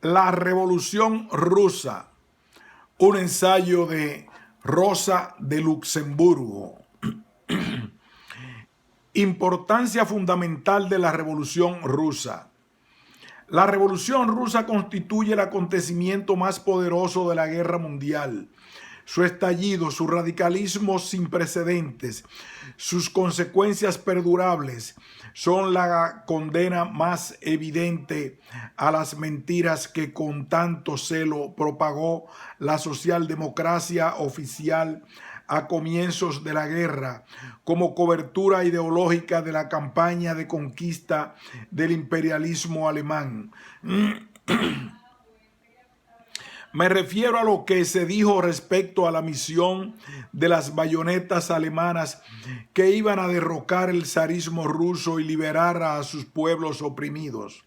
La Revolución Rusa, un ensayo de Rosa de Luxemburgo. Importancia fundamental de la Revolución Rusa. La Revolución Rusa constituye el acontecimiento más poderoso de la Guerra Mundial. Su estallido, su radicalismo sin precedentes, sus consecuencias perdurables son la condena más evidente a las mentiras que con tanto celo propagó la socialdemocracia oficial a comienzos de la guerra, como cobertura ideológica de la campaña de conquista del imperialismo alemán. Me refiero a lo que se dijo respecto a la misión de las bayonetas alemanas que iban a derrocar el zarismo ruso y liberar a sus pueblos oprimidos.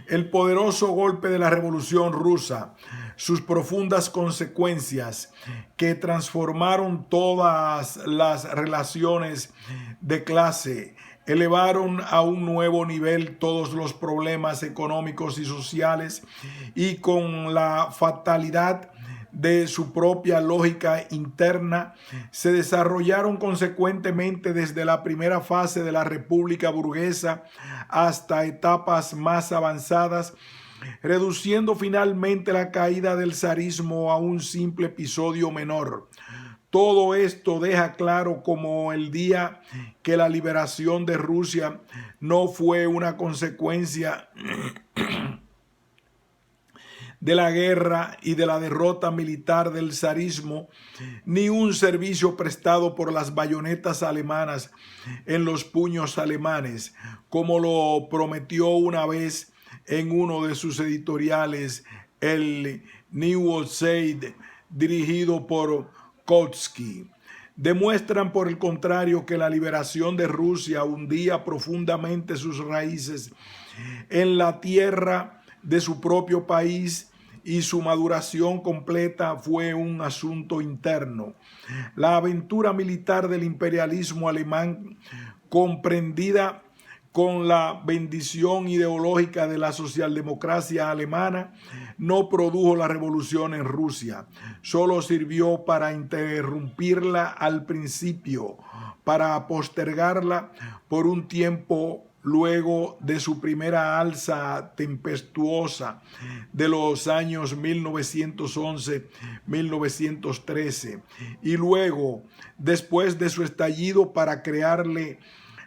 El poderoso golpe de la Revolución Rusa, sus profundas consecuencias que transformaron todas las relaciones de clase, elevaron a un nuevo nivel todos los problemas económicos y sociales y con la fatalidad de su propia lógica interna, se desarrollaron consecuentemente desde la primera fase de la República burguesa hasta etapas más avanzadas, reduciendo finalmente la caída del zarismo a un simple episodio menor. Todo esto deja claro como el día que la liberación de Rusia no fue una consecuencia de la guerra y de la derrota militar del zarismo, ni un servicio prestado por las bayonetas alemanas en los puños alemanes, como lo prometió una vez en uno de sus editoriales el Neue Zeit, dirigido por Kautsky. Demuestran por el contrario que la liberación de Rusia hundía profundamente sus raíces en la tierra de su propio país y su maduración completa fue un asunto interno. La aventura militar del imperialismo alemán, comprendida con la bendición ideológica de la socialdemocracia alemana, no produjo la revolución en Rusia, solo sirvió para interrumpirla al principio, para postergarla por un tiempo luego de su primera alza tempestuosa de los años 1911-1913 y luego, después de su estallido, para crearle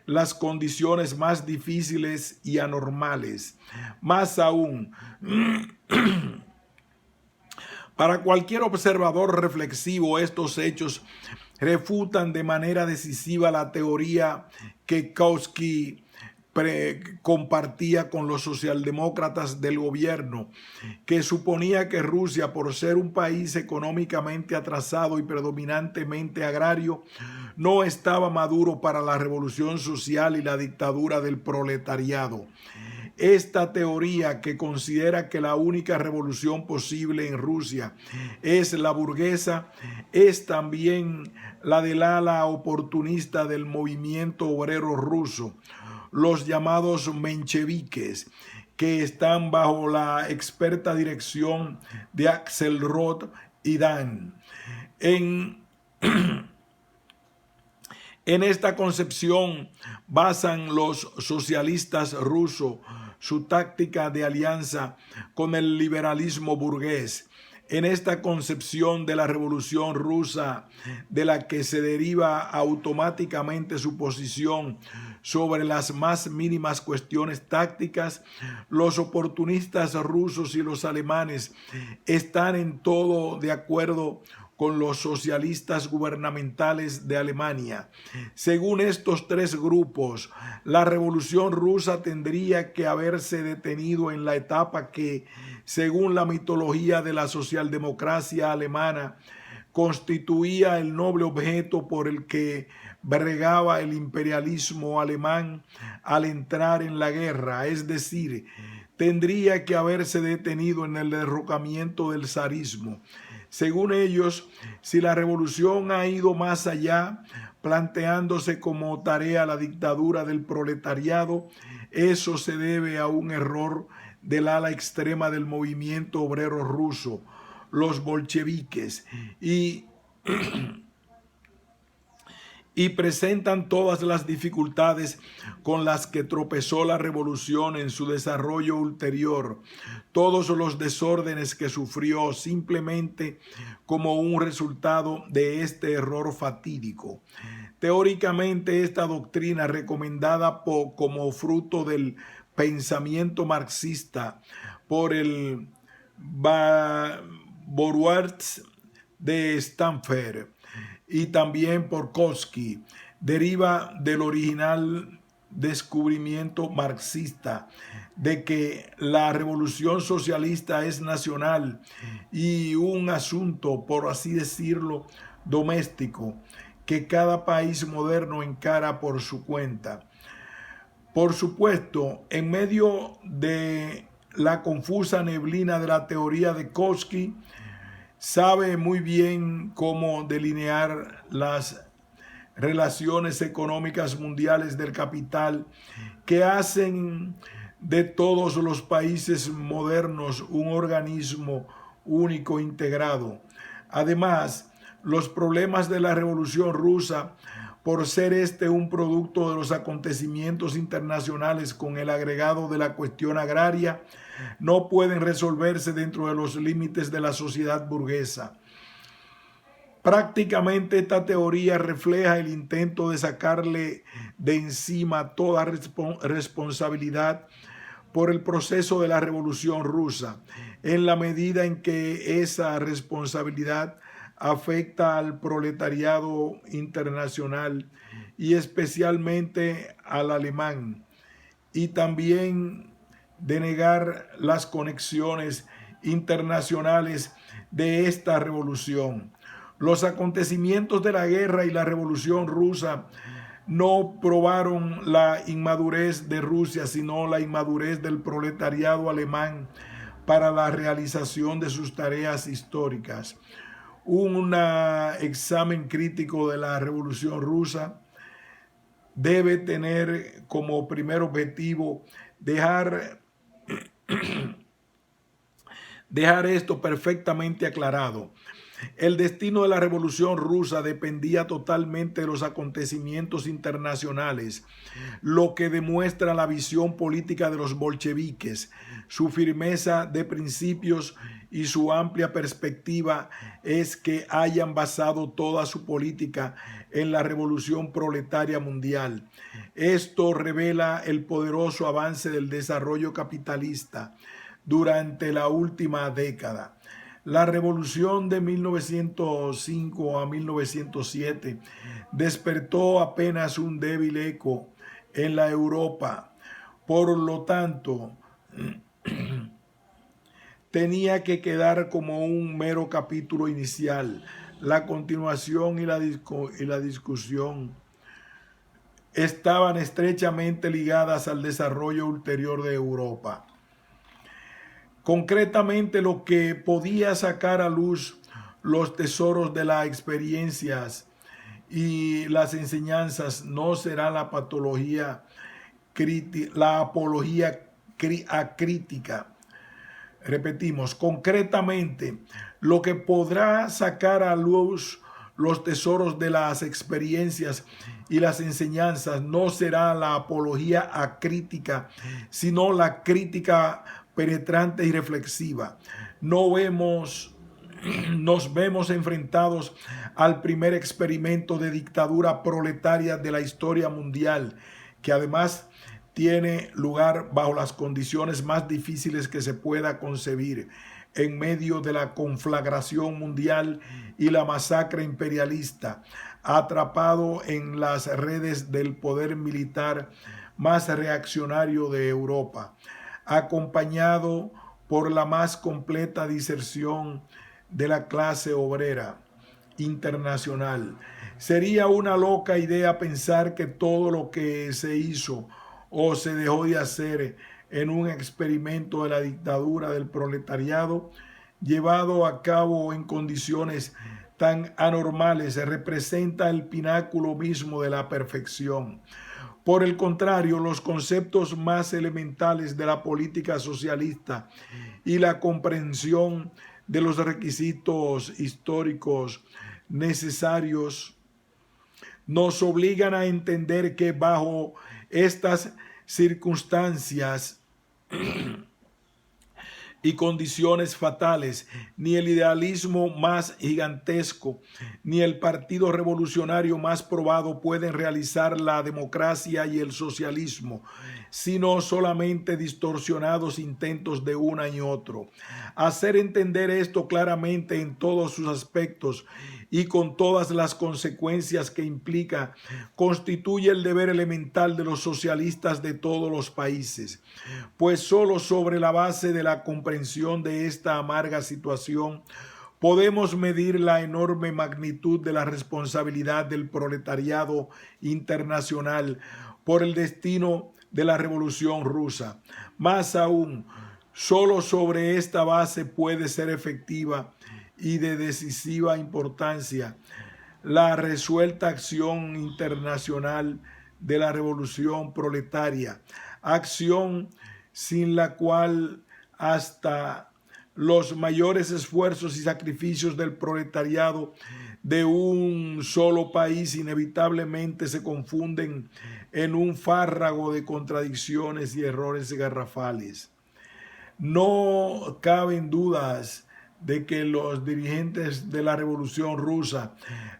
las condiciones más difíciles y anormales. Más aún, para cualquier observador reflexivo, estos hechos refutan de manera decisiva la teoría que Kautsky compartía con los socialdemócratas del gobierno, que suponía que Rusia, por ser un país económicamente atrasado y predominantemente agrario, no estaba maduro para la revolución social y la dictadura del proletariado. Esta teoría, que considera que la única revolución posible en Rusia es la burguesa, es también la del ala oportunista del movimiento obrero ruso, los llamados mencheviques, que están bajo la experta dirección de Axelrod y Dan. En esta concepción basan los socialistas rusos su táctica de alianza con el liberalismo burgués. En esta concepción de la Revolución Rusa, de la que se deriva automáticamente su posición sobre las más mínimas cuestiones tácticas, los oportunistas rusos y los alemanes están en todo de acuerdo con los socialistas gubernamentales de Alemania. Según estos tres grupos, la Revolución Rusa tendría que haberse detenido en la etapa que, según la mitología de la socialdemocracia alemana, constituía el noble objeto por el que bregaba el imperialismo alemán al entrar en la guerra, es decir, tendría que haberse detenido en el derrocamiento del zarismo. Según ellos, si la revolución ha ido más allá, planteándose como tarea la dictadura del proletariado, eso se debe a un error del ala extrema del movimiento obrero ruso, los bolcheviques, y presentan todas las dificultades con las que tropezó la revolución en su desarrollo ulterior, todos los desórdenes que sufrió simplemente como un resultado de este error fatídico. Teóricamente, esta doctrina, recomendada como fruto del pensamiento marxista por el Bauwirth de Stanford y también por Kautsky, deriva del original descubrimiento marxista de que la revolución socialista es nacional y un asunto, por así decirlo, doméstico, que cada país moderno encara por su cuenta. Por supuesto, en medio de la confusa neblina de la teoría de Kautsky, sabe muy bien cómo delinear las relaciones económicas mundiales del capital que hacen de todos los países modernos un organismo único integrado. Además, los problemas de la Revolución Rusa, por ser este un producto de los acontecimientos internacionales con el agregado de la cuestión agraria, no pueden resolverse dentro de los límites de la sociedad burguesa. Prácticamente esta teoría refleja el intento de sacarle de encima toda responsabilidad por el proceso de la Revolución Rusa, en la medida en que esa responsabilidad afecta al proletariado internacional y especialmente al alemán, y también de negar las conexiones internacionales de esta revolución. Los acontecimientos de la guerra y la Revolución Rusa no probaron la inmadurez de Rusia, sino la inmadurez del proletariado alemán para la realización de sus tareas históricas. Un examen crítico de la Revolución Rusa debe tener como primer objetivo dejar esto perfectamente aclarado. El destino de la Revolución Rusa dependía totalmente de los acontecimientos internacionales, lo que demuestra la visión política de los bolcheviques. Su firmeza de principios y su amplia perspectiva es que hayan basado toda su política en la revolución proletaria mundial. Esto revela el poderoso avance del desarrollo capitalista durante la última década. La revolución de 1905 a 1907 despertó apenas un débil eco en la Europa. Por lo tanto, tenía que quedar como un mero capítulo inicial. La continuación y la discusión estaban estrechamente ligadas al desarrollo ulterior de Europa. Concretamente, lo que podía sacar a luz los tesoros de las experiencias y las enseñanzas no será la apología acrítica. Repetimos, concretamente, lo que podrá sacar a luz los tesoros de las experiencias y las enseñanzas no será la apología acrítica, sino la crítica penetrante y reflexiva. Nos vemos enfrentados al primer experimento de dictadura proletaria de la historia mundial, que además tiene lugar bajo las condiciones más difíciles que se pueda concebir, en medio de la conflagración mundial y la masacre imperialista, atrapado en las redes del poder militar más reaccionario de Europa, acompañado por la más completa diserción de la clase obrera internacional. Sería una loca idea pensar que todo lo que se hizo o se dejó de hacer en un experimento de la dictadura del proletariado llevado a cabo en condiciones tan anormales representa el pináculo mismo de la perfección. Por el contrario, los conceptos más elementales de la política socialista y la comprensión de los requisitos históricos necesarios nos obligan a entender que bajo estas circunstancias y condiciones fatales, ni el idealismo más gigantesco, ni el partido revolucionario más probado pueden realizar la democracia y el socialismo, sino solamente distorsionados intentos de una y otro. Hacer entender esto claramente en todos sus aspectos y con todas las consecuencias que implica, constituye el deber elemental de los socialistas de todos los países, pues solo sobre la base de la comprensión de esta amarga situación podemos medir la enorme magnitud de la responsabilidad del proletariado internacional por el destino de la Revolución Rusa. Más aún, solo sobre esta base puede ser efectiva y de decisiva importancia la resuelta acción internacional de la revolución proletaria, acción sin la cual hasta los mayores esfuerzos y sacrificios del proletariado de un solo país inevitablemente se confunden en un fárrago de contradicciones y errores garrafales. No caben dudas de que los dirigentes de la Revolución Rusa,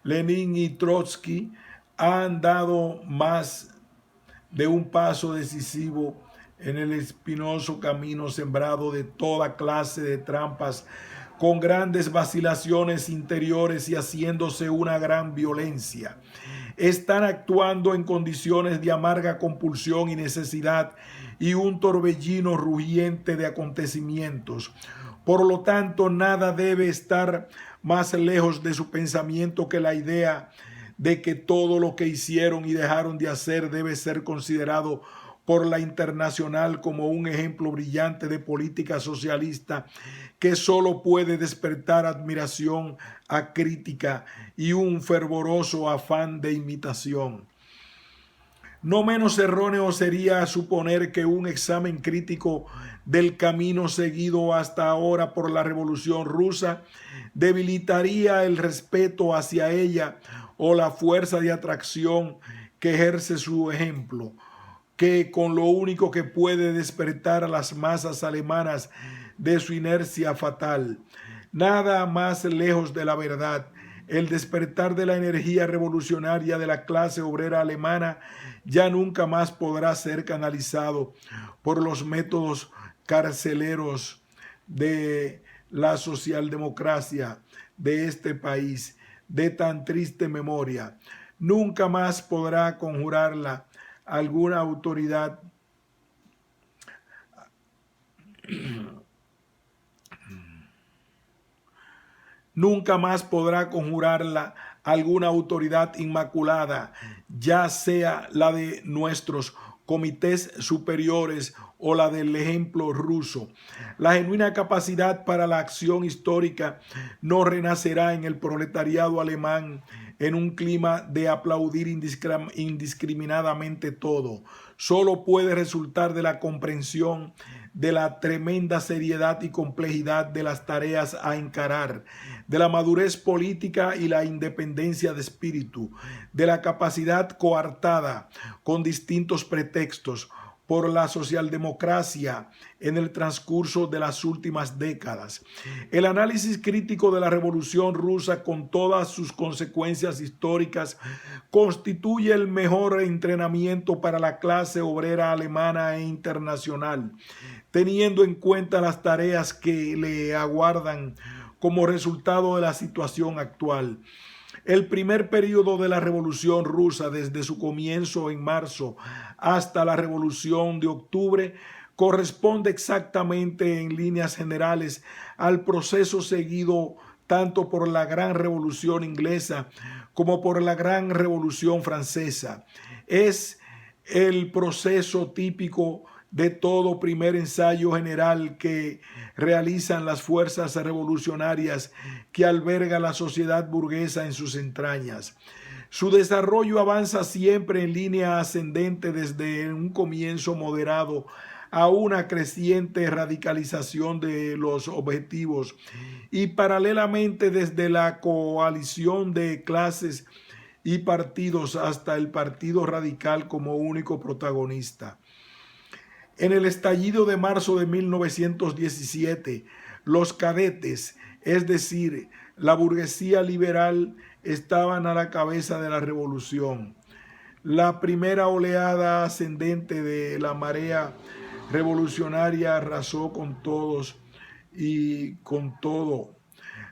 Lenin y Trotsky, han dado más de un paso decisivo en el espinoso camino sembrado de toda clase de trampas, con grandes vacilaciones interiores y haciéndose una gran violencia. Están actuando en condiciones de amarga compulsión y necesidad y un torbellino rugiente de acontecimientos. Por lo tanto, nada debe estar más lejos de su pensamiento que la idea de que todo lo que hicieron y dejaron de hacer debe ser considerado por la Internacional como un ejemplo brillante de política socialista que solo puede despertar admiración acrítica y un fervoroso afán de imitación. No menos erróneo sería suponer que un examen crítico del camino seguido hasta ahora por la Revolución Rusa debilitaría el respeto hacia ella o la fuerza de atracción que ejerce su ejemplo, que con lo único que puede despertar a las masas alemanas de su inercia fatal. Nada más lejos de la verdad. El despertar de la energía revolucionaria de la clase obrera alemana ya nunca más podrá ser canalizado por los métodos carceleros de la socialdemocracia de este país de tan triste memoria. Nunca más podrá conjurarla alguna autoridad nunca más podrá conjurarla alguna autoridad inmaculada, ya sea la de nuestros comités superiores o la del ejemplo ruso. La genuina capacidad para la acción histórica no renacerá en el proletariado alemán en un clima de aplaudir indiscriminadamente todo. Solo puede resultar de la comprensión de la tremenda seriedad y complejidad de las tareas a encarar, de la madurez política y la independencia de espíritu, de la capacidad coartada con distintos pretextos por la socialdemocracia en el transcurso de las últimas décadas. El análisis crítico de la Revolución Rusa con todas sus consecuencias históricas constituye el mejor entrenamiento para la clase obrera alemana e internacional, teniendo en cuenta las tareas que le aguardan como resultado de la situación actual. El primer periodo de la Revolución Rusa, desde su comienzo en marzo hasta la Revolución de Octubre, corresponde exactamente en líneas generales al proceso seguido tanto por la Gran Revolución Inglesa como por la Gran Revolución Francesa. Es el proceso típico de todo primer ensayo general que realizan las fuerzas revolucionarias que alberga la sociedad burguesa en sus entrañas. Su desarrollo avanza siempre en línea ascendente desde un comienzo moderado a una creciente radicalización de los objetivos y paralelamente desde la coalición de clases y partidos hasta el Partido Radical como único protagonista. En el estallido de marzo de 1917, los cadetes, es decir, la burguesía liberal, estaban a la cabeza de la revolución. La primera oleada ascendente de la marea revolucionaria arrasó con todos y con todo.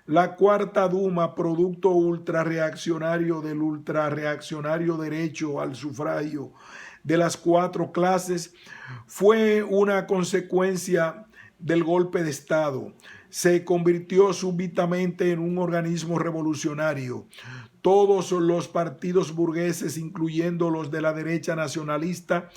La Cuarta Duma, producto ultrarreaccionario del ultrarreaccionario derecho al sufragio de las cuatro clases, fue una consecuencia del golpe de Estado. Se convirtió súbitamente en un organismo revolucionario. Todos los partidos burgueses, incluyendo los de la derecha nacionalista,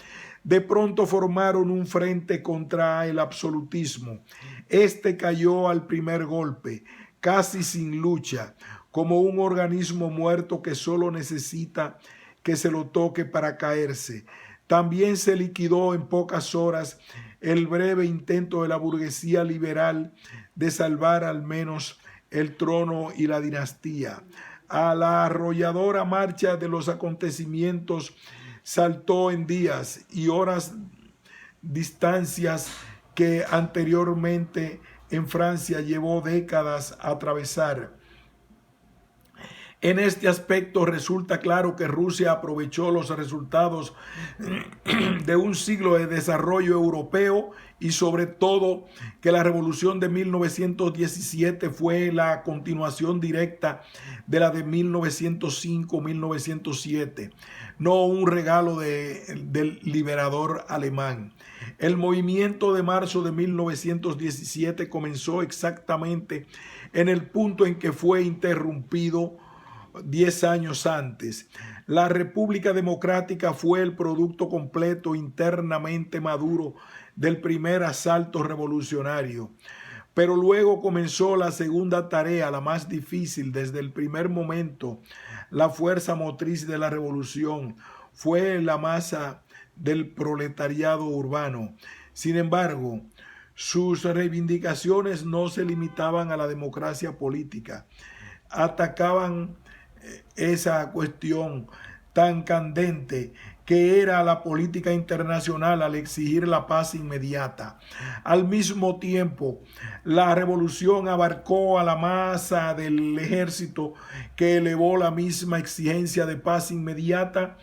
de pronto formaron un frente contra el absolutismo. Este cayó al primer golpe, casi sin lucha, como un organismo muerto que solo necesita que se lo toque para caerse. También se liquidó en pocas horas el breve intento de la burguesía liberal de salvar al menos el trono y la dinastía. A la arrolladora marcha de los acontecimientos saltó en días y horas distancias que anteriormente en Francia llevó décadas a atravesar. En este aspecto resulta claro que Rusia aprovechó los resultados de un siglo de desarrollo europeo y sobre todo que la revolución de 1917 fue la continuación directa de la de 1905-1907, no un regalo del liberador alemán. El movimiento de marzo de 1917 comenzó exactamente en el punto en que fue interrumpido 10 años antes. La República Democrática fue el producto completo internamente maduro del primer asalto revolucionario. Pero luego comenzó la segunda tarea, la más difícil desde el primer momento. La fuerza motriz de la revolución fue la masa del proletariado urbano. Sin embargo, sus reivindicaciones no se limitaban a la democracia política. Atacaban esa cuestión tan candente que era la política internacional al exigir la paz inmediata. Al mismo tiempo, la revolución abarcó a la masa del ejército que elevó la misma exigencia de paz inmediata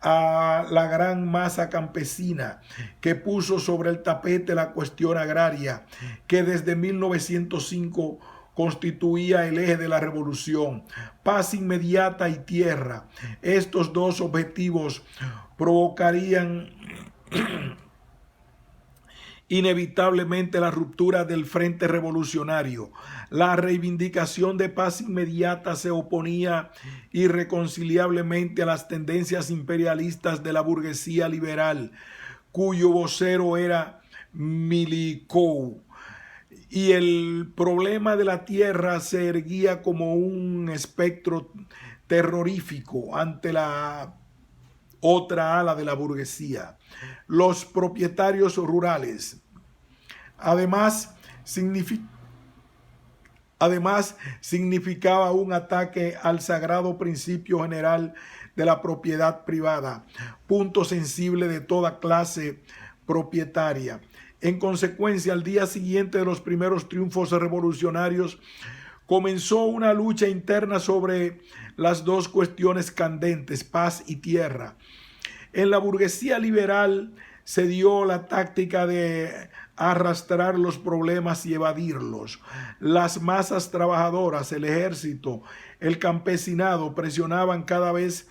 a la gran masa campesina que puso sobre el tapete la cuestión agraria que desde 1905 constituía el eje de la revolución. Paz inmediata y tierra. Estos dos objetivos provocarían inevitablemente la ruptura del frente revolucionario. La reivindicación de paz inmediata se oponía irreconciliablemente a las tendencias imperialistas de la burguesía liberal, cuyo vocero era Milikov. Y el problema de la tierra se erguía como un espectro terrorífico ante la otra ala de la burguesía, los propietarios rurales. Además, significaba un ataque al sagrado principio general de la propiedad privada, punto sensible de toda clase propietaria. En consecuencia, al día siguiente de los primeros triunfos revolucionarios, comenzó una lucha interna sobre las dos cuestiones candentes, paz y tierra. En la burguesía liberal se dio la táctica de arrastrar los problemas y evadirlos. Las masas trabajadoras, el ejército, el campesinado presionaban cada vez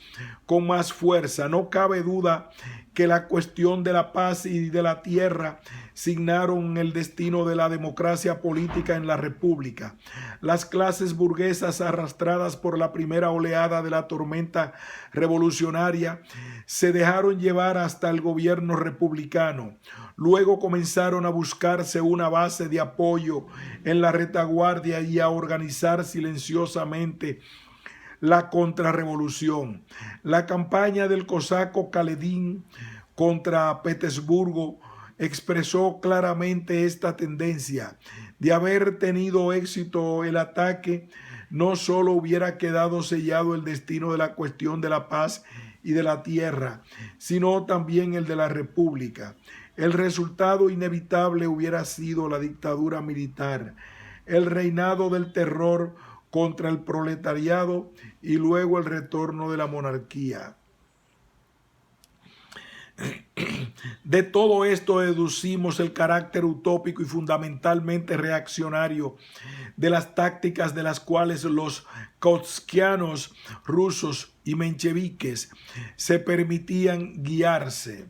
con más fuerza. No cabe duda que la cuestión de la paz y de la tierra signaron el destino de la democracia política en la República. Las clases burguesas, arrastradas por la primera oleada de la tormenta revolucionaria, se dejaron llevar hasta el gobierno republicano. Luego comenzaron a buscarse una base de apoyo en la retaguardia y a organizar silenciosamente la contrarrevolución. La campaña del cosaco Kaledin contra Petersburgo expresó claramente esta tendencia. De haber tenido éxito el ataque, no solo hubiera quedado sellado el destino de la cuestión de la paz y de la tierra, sino también el de la república. El resultado inevitable hubiera sido la dictadura militar, el reinado del terror contra el proletariado y luego el retorno de la monarquía. De todo esto deducimos el carácter utópico y fundamentalmente reaccionario de las tácticas de las cuales los kautskianos rusos y mencheviques se permitían guiarse.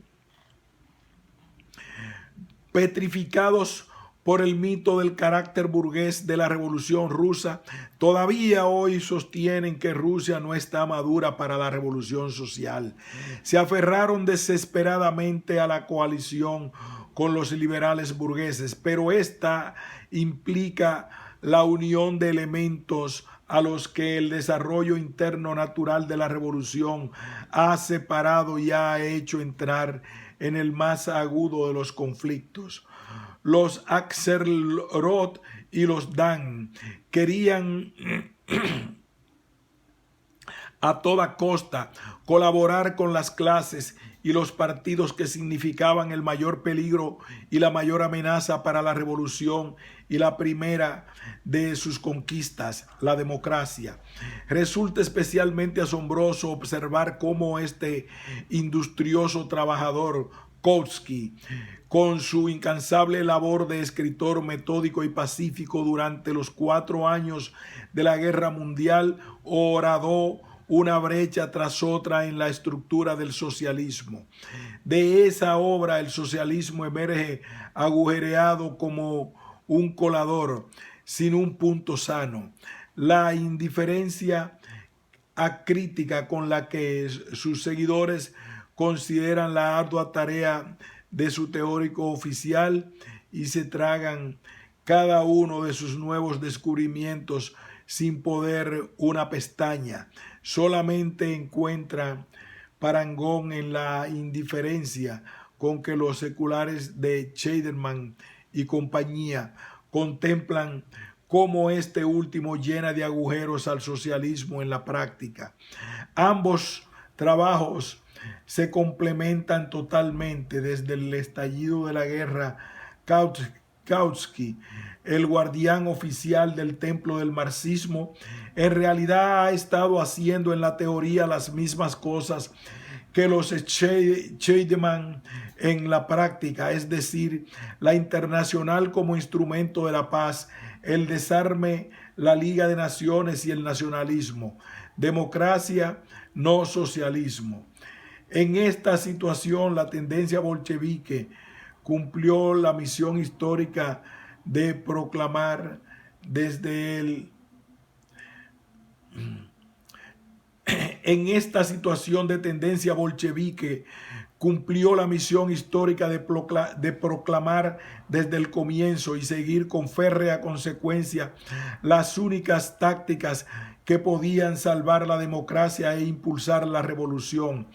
Petrificados por el mito del carácter burgués de la Revolución Rusa, todavía hoy sostienen que Rusia no está madura para la revolución social. Se aferraron desesperadamente a la coalición con los liberales burgueses, pero esta implica la unión de elementos a los que el desarrollo interno natural de la revolución ha separado y ha hecho entrar en el más agudo de los conflictos. Los Axelrod y los Dan querían a toda costa colaborar con las clases y los partidos que significaban el mayor peligro y la mayor amenaza para la revolución y la primera de sus conquistas, la democracia. Resulta especialmente asombroso observar cómo este industrioso trabajador, Kautsky, con su incansable labor de escritor metódico y pacífico durante los 4 años de la Guerra Mundial, horadó una brecha tras otra en la estructura del socialismo. De esa obra el socialismo emerge agujereado como un colador sin un punto sano. La indiferencia acrítica con la que sus seguidores consideran la ardua tarea de su teórico oficial y se tragan cada uno de sus nuevos descubrimientos sin poder una pestaña. Solamente encuentran parangón en la indiferencia con que los seculares de Scheidemann y compañía contemplan cómo este último llena de agujeros al socialismo en la práctica. Ambos trabajos se complementan totalmente. Desde el estallido de la guerra. Kautsky, el guardián oficial del templo del marxismo, en realidad ha estado haciendo en la teoría las mismas cosas que los Scheidemann en la práctica, es decir, la internacional como instrumento de la paz, el desarme, la Liga de Naciones y el nacionalismo, democracia, no socialismo. En esta situación, la tendencia bolchevique cumplió la misión histórica de proclamar desde el... En esta situación de tendencia bolchevique cumplió la misión histórica de proclamar desde el comienzo y seguir con férrea consecuencia las únicas tácticas que podían salvar la democracia e impulsar la revolución.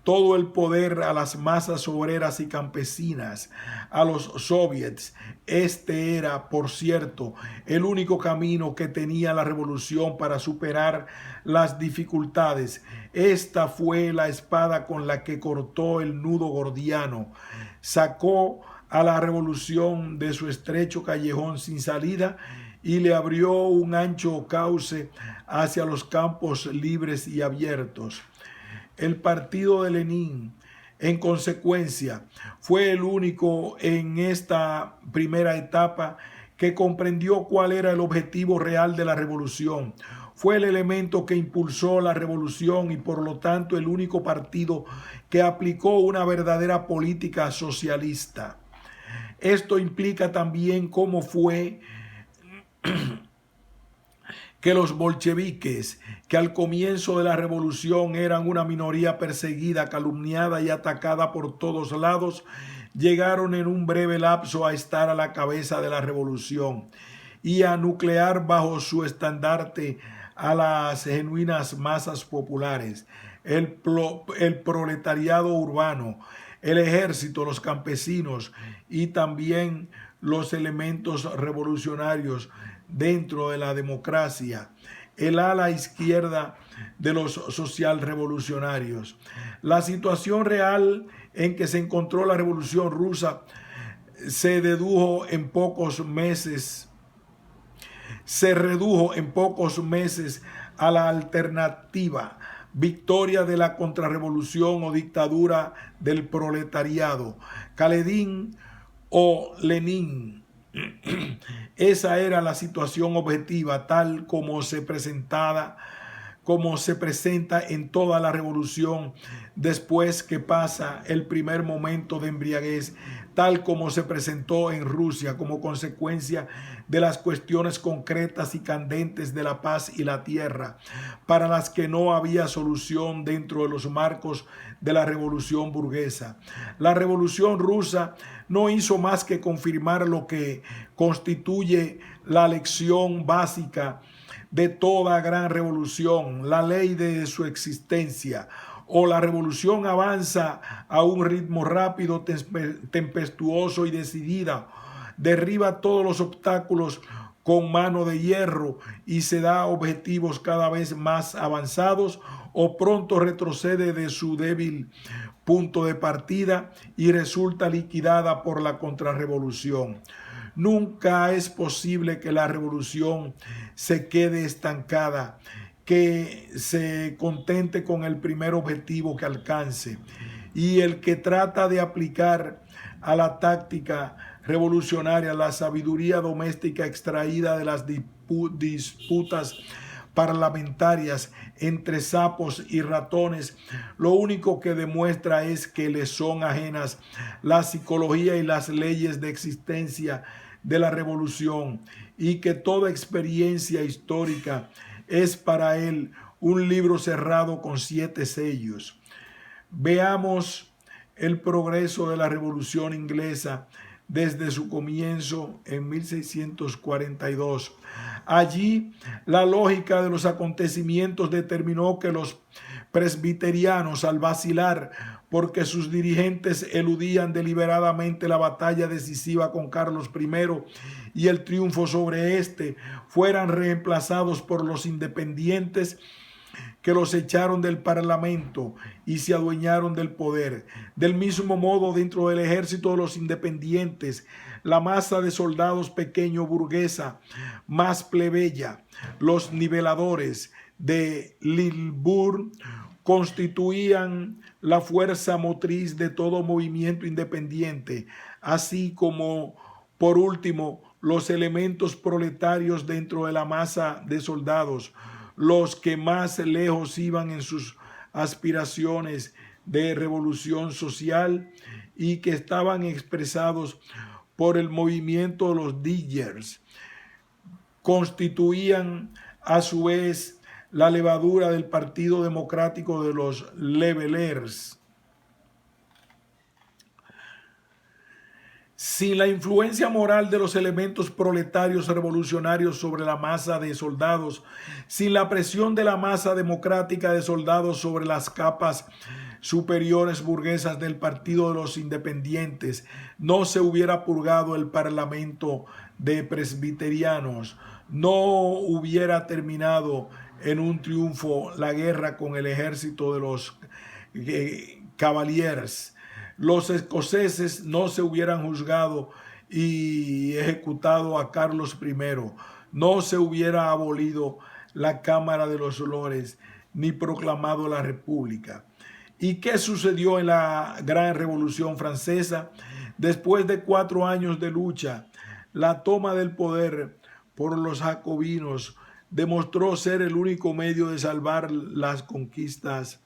Todo el poder a las masas obreras y campesinas, a los soviets. Este era, por cierto, el único camino que tenía la revolución para superar las dificultades. Esta fue la espada con la que cortó el nudo gordiano, sacó a la revolución de su estrecho callejón sin salida y le abrió un ancho cauce hacia los campos libres y abiertos. El partido de Lenin, en consecuencia, fue el único en esta primera etapa que comprendió cuál era el objetivo real de la revolución. Fue el elemento que impulsó la revolución y por lo tanto el único partido que aplicó una verdadera política socialista. Esto implica también cómo fue que los bolcheviques, que al comienzo de la revolución eran una minoría perseguida, calumniada y atacada por todos lados, llegaron en un breve lapso a estar a la cabeza de la revolución y a nuclear bajo su estandarte a las genuinas masas populares, el proletariado urbano, el ejército, los campesinos y también los elementos revolucionarios dentro de la democracia, el ala izquierda de los socialrevolucionarios. La situación real en que se encontró la Revolución Rusa se redujo en pocos meses a la alternativa: victoria de la contrarrevolución o dictadura del proletariado, Kaledin o Lenin. Esa era la situación objetiva, tal como se presenta en toda la revolución después que pasa el primer momento de embriaguez, tal como se presentó en Rusia como consecuencia de las cuestiones concretas y candentes de la paz y la tierra, para las que no había solución dentro de los marcos de la revolución burguesa. La revolución rusa no hizo más que confirmar lo que constituye la lección básica de toda gran revolución, la ley de su existencia. O la revolución avanza a un ritmo rápido, tempestuoso y decidida, derriba todos los obstáculos con mano de hierro y se da objetivos cada vez más avanzados, o pronto retrocede de su débil punto de partida y resulta liquidada por la contrarrevolución. Nunca es posible que la revolución se quede estancada, que se contente con el primer objetivo que alcance. Y el que trata de aplicar a la táctica revolucionaria la sabiduría doméstica extraída de las disputas parlamentarias entre sapos y ratones, lo único que demuestra es que le son ajenas la psicología y las leyes de existencia de la revolución, y que toda experiencia histórica es para él un libro cerrado con 7 sellos. Veamos el progreso de la Revolución Inglesa desde su comienzo en 1642. Allí, la lógica de los acontecimientos determinó que los presbiterianos, al vacilar porque sus dirigentes eludían deliberadamente la batalla decisiva con Carlos I y el triunfo sobre éste, fueran reemplazados por los independientes, que los echaron del parlamento y se adueñaron del poder. Del mismo modo, dentro del ejército de los independientes, la masa de soldados pequeño burguesa, más plebeya, los niveladores de Lilburg, constituían la fuerza motriz de todo movimiento independiente, así como, por último, los elementos proletarios dentro de la masa de soldados, los que más lejos iban en sus aspiraciones de revolución social y que estaban expresados por el movimiento de los Diggers, constituían a su vez la levadura del Partido Democrático de los Levelers. Sin la influencia moral de los elementos proletarios revolucionarios sobre la masa de soldados, sin la presión de la masa democrática de soldados sobre las capas superiores burguesas del Partido de los Independientes, no se hubiera purgado el parlamento de presbiterianos, no hubiera terminado en un triunfo la guerra con el ejército de los Cavaliers. Los escoceses no se hubieran juzgado y ejecutado a Carlos I, no se hubiera abolido la Cámara de los Lores, ni proclamado la República. ¿Y qué sucedió en la Gran Revolución Francesa? Después de 4 años de lucha, la toma del poder por los jacobinos demostró ser el único medio de salvar las conquistas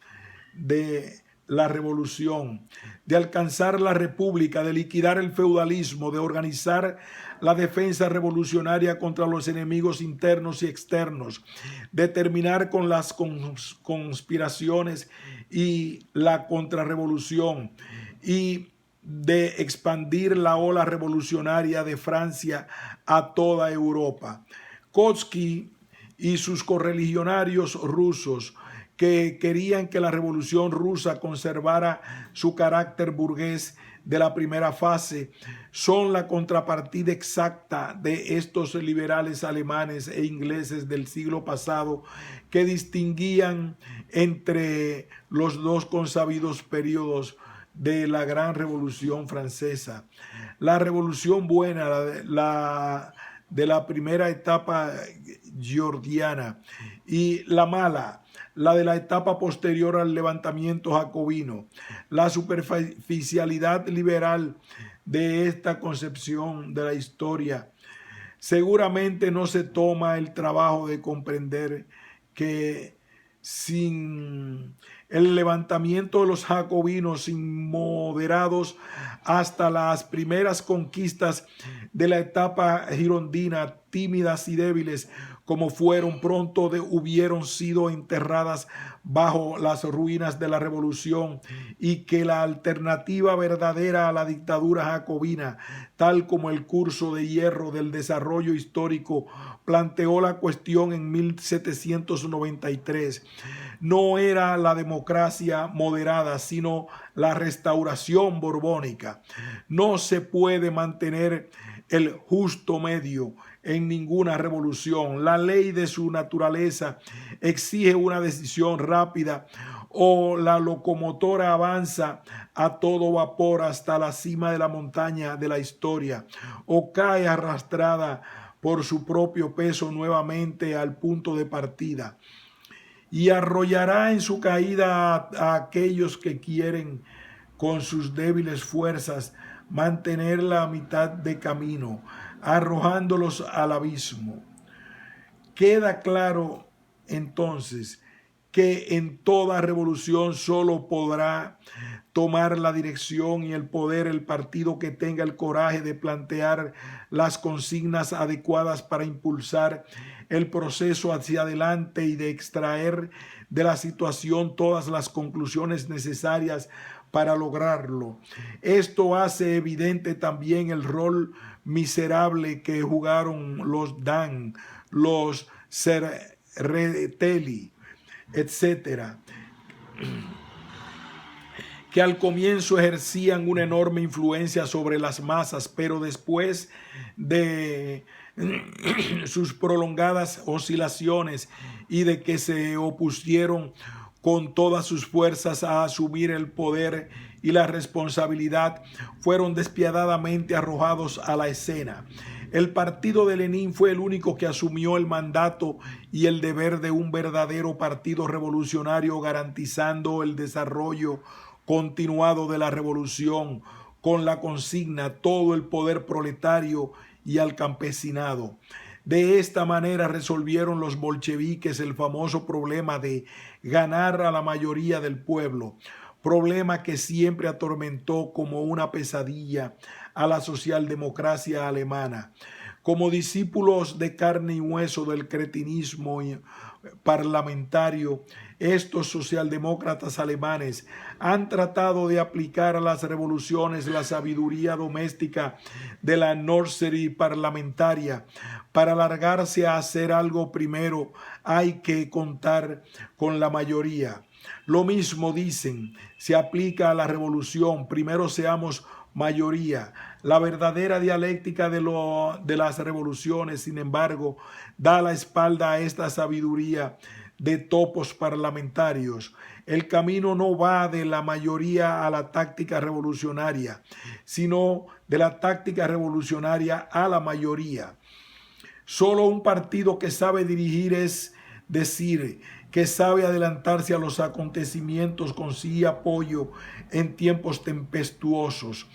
de la revolución, de alcanzar la república, de liquidar el feudalismo, de organizar la defensa revolucionaria contra los enemigos internos y externos, de terminar con las conspiraciones y la contrarrevolución, y de expandir la ola revolucionaria de Francia a toda Europa. Kautsky y sus correligionarios rusos, que querían que la revolución rusa conservara su carácter burgués de la primera fase, son la contrapartida exacta de estos liberales alemanes e ingleses del siglo pasado, que distinguían entre los dos consabidos periodos de la gran revolución francesa. La revolución buena, de la primera etapa georgiana, y la mala, la de la etapa posterior al levantamiento jacobino. La superficialidad liberal de esta concepción de la historia seguramente no se toma el trabajo de comprender que sin el levantamiento de los jacobinos inmoderados hasta las primeras conquistas de la etapa girondina, tímidas y débiles como fueron, pronto hubieron sido enterradas bajo las ruinas de la revolución, y que la alternativa verdadera a la dictadura jacobina, tal como el curso de hierro del desarrollo histórico planteó la cuestión en 1793, no era la democracia moderada, sino la restauración borbónica. No se puede mantener el justo medio en ninguna revolución. La ley de su naturaleza exige una decisión rápida, o la locomotora avanza a todo vapor hasta la cima de la montaña de la historia, o cae arrastrada por su propio peso nuevamente al punto de partida, y arrollará en su caída a aquellos que quieren con sus débiles fuerzas mantenerla a mitad de camino, arrojándolos al abismo. Queda claro entonces que en toda revolución solo podrá tomar la dirección y el poder el partido que tenga el coraje de plantear las consignas adecuadas para impulsar el proceso hacia adelante y de extraer de la situación todas las conclusiones necesarias para lograrlo. Esto hace evidente también el rol miserable que jugaron los Dan, los Tsereteli, etcétera, que al comienzo ejercían una enorme influencia sobre las masas, pero después de sus prolongadas oscilaciones y de que se opusieron con todas sus fuerzas a asumir el poder y la responsabilidad, fueron despiadadamente arrojados a la escena. El partido de Lenin fue el único que asumió el mandato y el deber de un verdadero partido revolucionario, garantizando el desarrollo continuado de la revolución con la consigna todo el poder proletario y al campesinado. De esta manera resolvieron los bolcheviques el famoso problema de ganar a la mayoría del pueblo, problema que siempre atormentó como una pesadilla a la socialdemocracia alemana. Como discípulos de carne y hueso del cretinismo parlamentario, estos socialdemócratas alemanes han tratado de aplicar a las revoluciones la sabiduría doméstica de la nursery parlamentaria. Para largarse a hacer algo, primero hay que contar con la mayoría. Lo mismo, dicen, se aplica a la revolución. Primero seamos mayoría. La verdadera dialéctica de las revoluciones, sin embargo, da la espalda a esta sabiduría de topos parlamentarios. El camino no va de la mayoría a la táctica revolucionaria, sino de la táctica revolucionaria a la mayoría. Solo un partido que sabe dirigir, es decir, que sabe adelantarse a los acontecimientos, consigue apoyo en tiempos tempestuosos.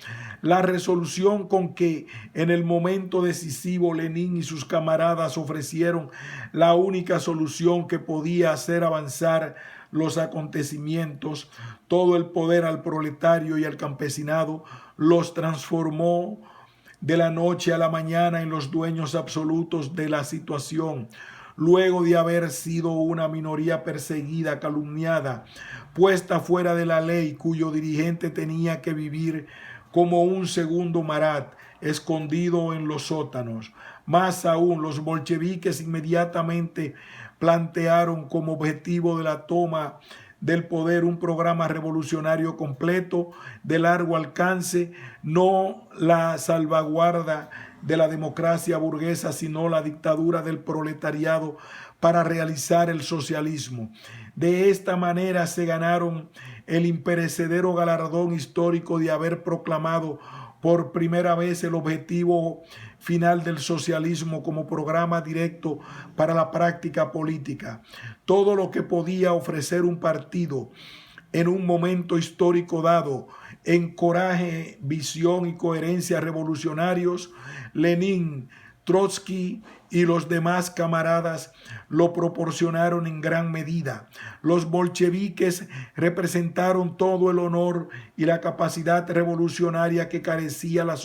La resolución con que en el momento decisivo Lenin y sus camaradas ofrecieron la única solución que podía hacer avanzar los acontecimientos, todo el poder al proletario y al campesinado, los transformó de la noche a la mañana en los dueños absolutos de la situación. Luego de haber sido una minoría perseguida, calumniada, puesta fuera de la ley, cuyo dirigente tenía que vivir como un segundo Marat, escondido en los sótanos. Más aún, los bolcheviques inmediatamente plantearon como objetivo de la toma del poder un programa revolucionario completo de largo alcance, no la salvaguarda de la democracia burguesa, sino la dictadura del proletariado para realizar el socialismo. De esta manera se ganaron el imperecedero galardón histórico de haber proclamado por primera vez el objetivo final del socialismo como programa directo para la práctica política. Todo lo que podía ofrecer un partido en un momento histórico dado, en coraje, visión y coherencia revolucionarios, Lenin, Trotsky y los demás camaradas lo proporcionaron en gran medida. Los bolcheviques representaron todo el honor y la capacidad revolucionaria que carecía la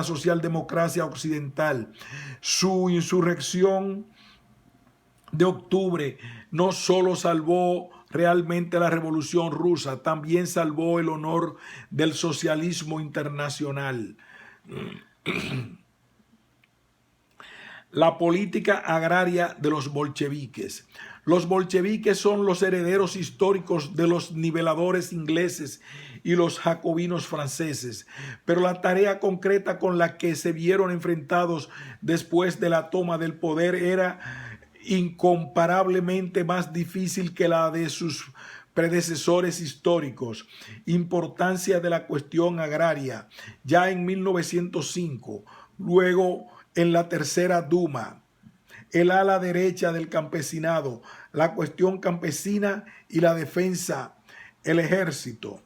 socialdemocracia occidental. Su insurrección de octubre no solo salvó realmente la Revolución Rusa, también salvó el honor del socialismo internacional. La política agraria de los bolcheviques. Los bolcheviques son los herederos históricos de los niveladores ingleses y los jacobinos franceses, pero la tarea concreta con la que se vieron enfrentados después de la toma del poder era incomparablemente más difícil que la de sus predecesores históricos. Importancia de la cuestión agraria. Ya en 1905, luego en la Tercera Duma, el ala derecha del campesinado, la cuestión campesina y la defensa, el ejército.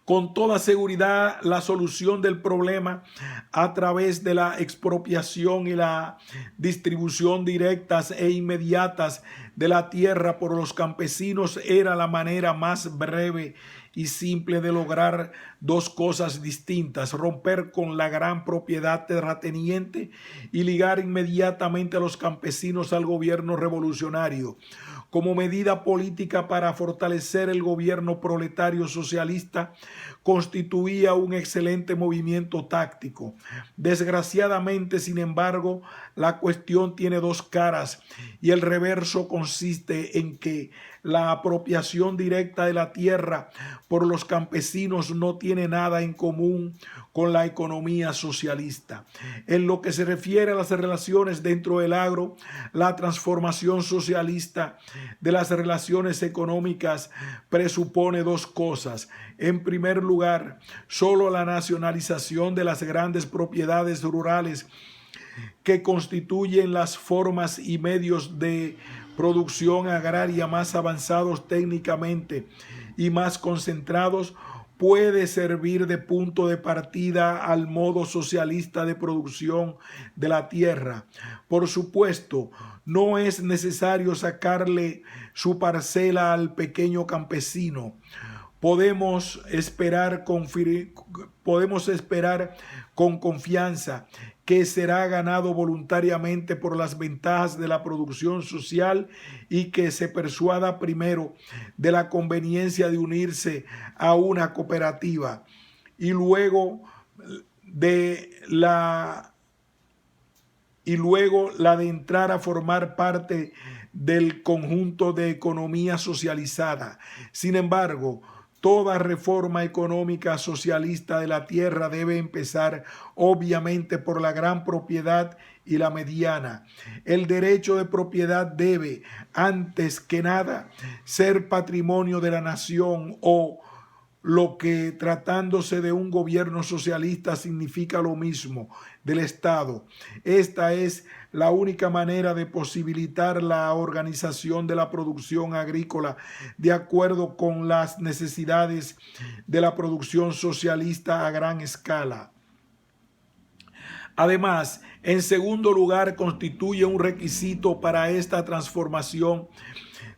Con toda seguridad, la solución del problema a través de la expropiación y la distribución directas e inmediatas de la tierra por los campesinos era la manera más breve y simple de lograr dos cosas distintas: romper con la gran propiedad terrateniente y ligar inmediatamente a los campesinos al gobierno revolucionario. Como medida política para fortalecer el gobierno proletario socialista, constituía un excelente movimiento táctico. Desgraciadamente, sin embargo, la cuestión tiene dos caras y el reverso consiste en que la apropiación directa de la tierra por los campesinos no tiene nada en común con la economía socialista. En lo que se refiere a las relaciones dentro del agro, la transformación socialista de las relaciones económicas presupone dos cosas. En primer lugar, solo la nacionalización de las grandes propiedades rurales que constituyen las formas y medios de producción agraria más avanzados técnicamente y más concentrados puede servir de punto de partida al modo socialista de producción de la tierra. Por supuesto, no es necesario sacarle su parcela al pequeño campesino. Podemos esperar con confianza que será ganado voluntariamente por las ventajas de la producción social y que se persuada primero de la conveniencia de unirse a una cooperativa y luego la de entrar a formar parte del conjunto de economía socializada. Sin embargo, toda reforma económica socialista de la tierra debe empezar obviamente por la gran propiedad y la mediana. El derecho de propiedad debe, antes que nada, ser patrimonio de la nación o lo que, tratándose de un gobierno socialista, significa lo mismo, del Estado. Esta es la única manera de posibilitar la organización de la producción agrícola de acuerdo con las necesidades de la producción socialista a gran escala. Además, en segundo lugar, constituye un requisito para esta transformación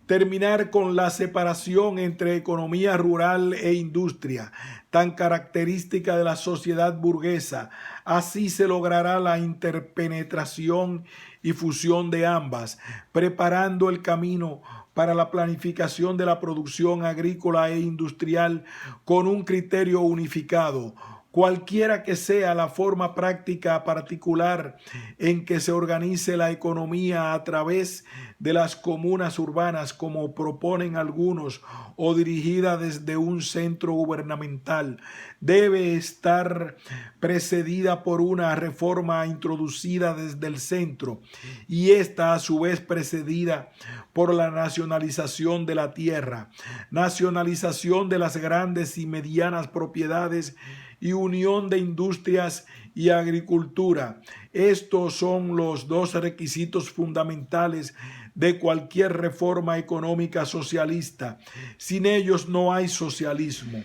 terminar con la separación entre economía rural e industria, tan característica de la sociedad burguesa. Así se logrará la interpenetración y fusión de ambas, preparando el camino para la planificación de la producción agrícola e industrial con un criterio unificado. Cualquiera que sea la forma práctica particular en que se organice la economía a través de las comunas urbanas, como proponen algunos, o dirigida desde un centro gubernamental, debe estar precedida por una reforma introducida desde el centro, y esta a su vez precedida por la nacionalización de la tierra, nacionalización de las grandes y medianas propiedades y unión de industrias y agricultura. Estos son los dos requisitos fundamentales de cualquier reforma económica socialista. Sin ellos no hay socialismo.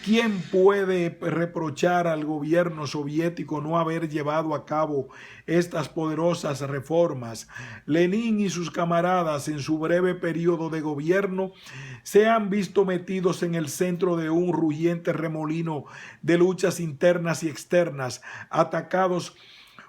¿Quién puede reprochar al gobierno soviético no haber llevado a cabo estas poderosas reformas? Lenin y sus camaradas en su breve periodo de gobierno se han visto metidos en el centro de un rugiente remolino de luchas internas y externas, atacados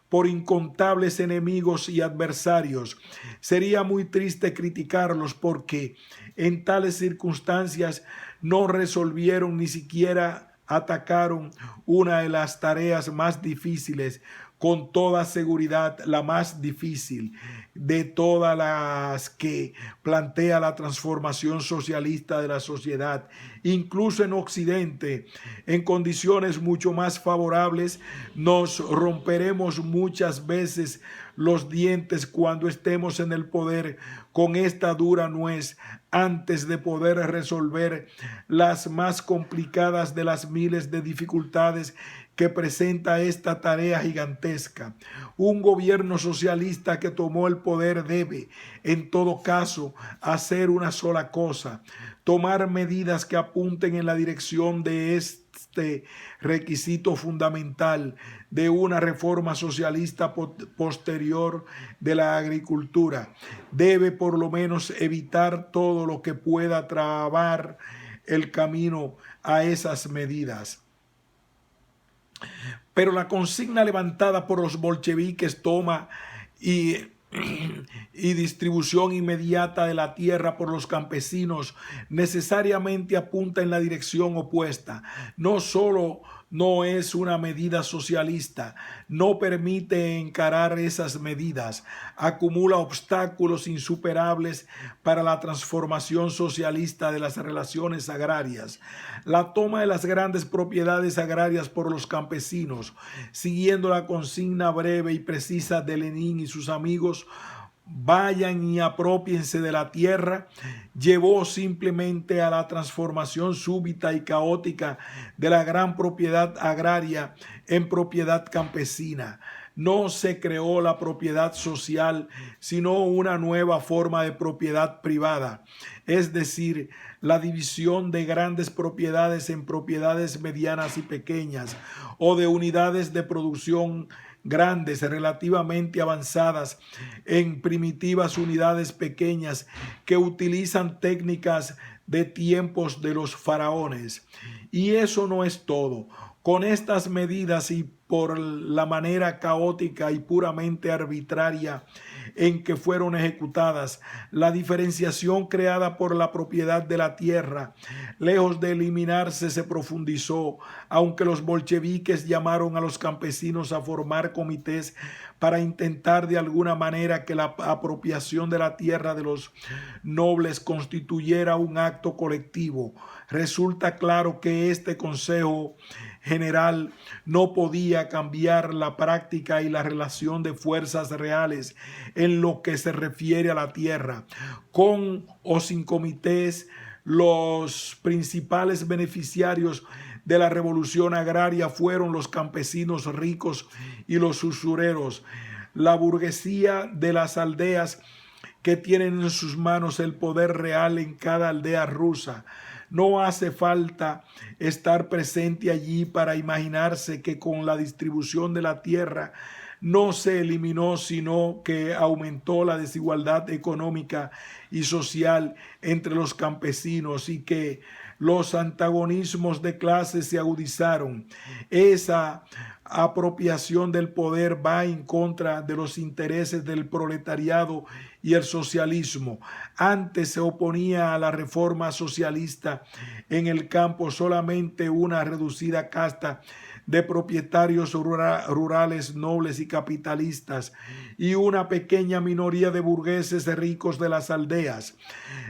por incontables enemigos y adversarios. Sería muy triste criticarlos porque en tales circunstancias no resolvieron ni siquiera atacaron una de las tareas más difíciles, con toda seguridad la más difícil de todas las que plantea la transformación socialista de la sociedad. Incluso en Occidente, en condiciones mucho más favorables, nos romperemos muchas veces los dientes cuando estemos en el poder con esta dura nuez, antes de poder resolver las más complicadas de las miles de dificultades que presenta esta tarea gigantesca. Un gobierno socialista que tomó el poder debe, en todo caso, hacer una sola cosa: tomar medidas que apunten en la dirección de este requisito fundamental de una reforma socialista posterior de la agricultura. Debe por lo menos evitar todo lo que pueda trabar el camino a esas medidas. Pero la consigna levantada por los bolcheviques, toma y distribución inmediata de la tierra por los campesinos, necesariamente apunta en la dirección opuesta. No solo no es una medida socialista, no permite encarar esas medidas, acumula obstáculos insuperables para la transformación socialista de las relaciones agrarias. La toma de las grandes propiedades agrarias por los campesinos, siguiendo la consigna breve y precisa de Lenin y sus amigos: vayan y apropiense de la tierra, llevó simplemente a la transformación súbita y caótica de la gran propiedad agraria en propiedad campesina. No se creó la propiedad social, sino una nueva forma de propiedad privada, es decir, la división de grandes propiedades en propiedades medianas y pequeñas, o de unidades de producción grandes, relativamente avanzadas, en primitivas unidades pequeñas que utilizan técnicas de tiempos de los faraones. Y eso no es todo. Con estas medidas y por la manera caótica y puramente arbitraria en que fueron ejecutadas, la diferenciación creada por la propiedad de la tierra, lejos de eliminarse, se profundizó, aunque los bolcheviques llamaron a los campesinos a formar comités para intentar de alguna manera que la apropiación de la tierra de los nobles constituyera un acto colectivo. Resulta claro que este Consejo General no podía cambiar la práctica y la relación de fuerzas reales en lo que se refiere a la tierra. Con o sin comités, los principales beneficiarios de la revolución agraria fueron los campesinos ricos y los usureros, la burguesía de las aldeas que tienen en sus manos el poder real en cada aldea rusa. No hace falta estar presente allí para imaginarse que con la distribución de la tierra no se eliminó, sino que aumentó la desigualdad económica y social entre los campesinos, y que los antagonismos de clase se agudizaron. Esa apropiación del poder va en contra de los intereses del proletariado y el socialismo. Antes se oponía a la reforma socialista en el campo solamente una reducida casta de propietarios rurales, nobles y capitalistas, y una pequeña minoría de burgueses ricos de las aldeas,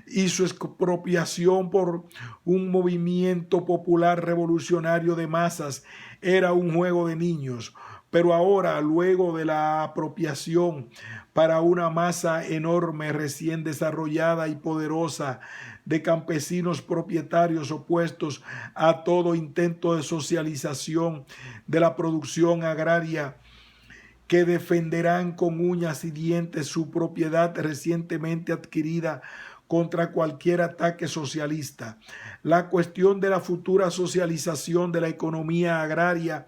y su expropiación por un movimiento popular revolucionario de masas era un juego de niños. Pero ahora, luego de la apropiación para una masa enorme, recién desarrollada y poderosa, de campesinos propietarios opuestos a todo intento de socialización de la producción agraria, que defenderán con uñas y dientes su propiedad recientemente adquirida contra cualquier ataque socialista. La cuestión de la futura socialización de la economía agraria,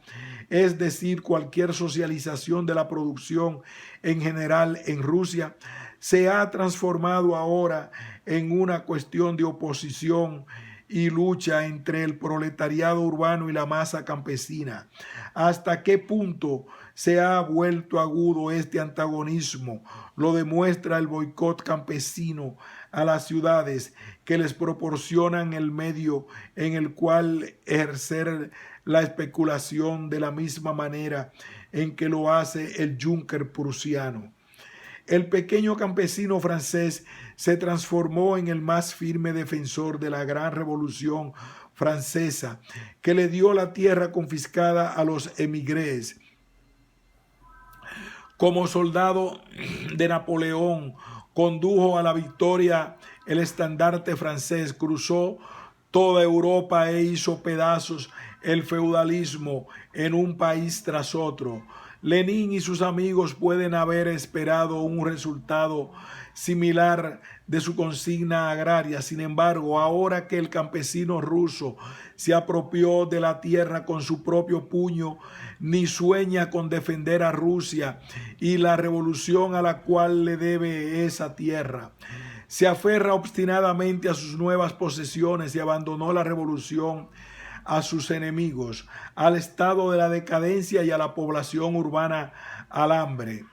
es decir, cualquier socialización de la producción en general en Rusia, se ha transformado ahora en una cuestión de oposición y lucha entre el proletariado urbano y la masa campesina. ¿Hasta qué punto se ha vuelto agudo este antagonismo? Lo demuestra el boicot campesino a las ciudades, que les proporcionan el medio en el cual ejercer la especulación de la misma manera en que lo hace el Junker prusiano. El pequeño campesino francés se transformó en el más firme defensor de la gran revolución francesa, que le dio la tierra confiscada a los emigrés. Como soldado de Napoleón, condujo a la victoria el estandarte francés, cruzó toda Europa e hizo pedazos el feudalismo en un país tras otro. Lenin y sus amigos pueden haber esperado un resultado similar de su consigna agraria. Sin embargo, ahora que el campesino ruso se apropió de la tierra con su propio puño, ni sueña con defender a Rusia y la revolución a la cual le debe esa tierra. Se aferra obstinadamente a sus nuevas posesiones y abandonó la revolución a sus enemigos, al estado de la decadencia y a la población urbana al hambre.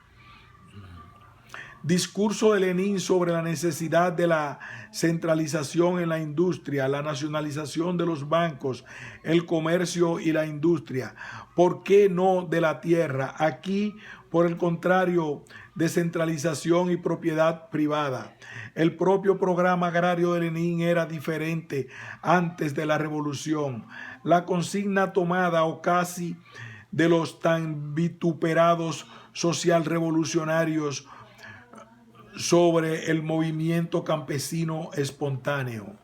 Discurso de Lenin sobre la necesidad de la centralización en la industria, la nacionalización de los bancos, el comercio y la industria. ¿Por qué no de la tierra? Aquí, por el contrario, descentralización y propiedad privada. El propio programa agrario de Lenin era diferente antes de la revolución. La consigna tomada o casi de los tan vituperados socialrevolucionarios sobre el movimiento campesino espontáneo.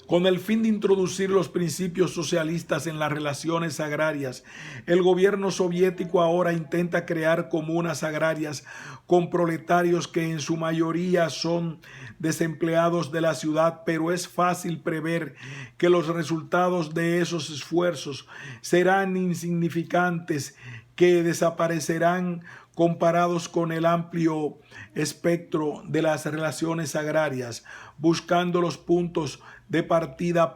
Con el fin de introducir los principios socialistas en las relaciones agrarias, el gobierno soviético ahora intenta crear comunas agrarias con proletarios que en su mayoría son desempleados de la ciudad, pero es fácil prever que los resultados de esos esfuerzos serán insignificantes, que desaparecerán comparados con el amplio espectro de las relaciones agrarias, buscando los puntos de partida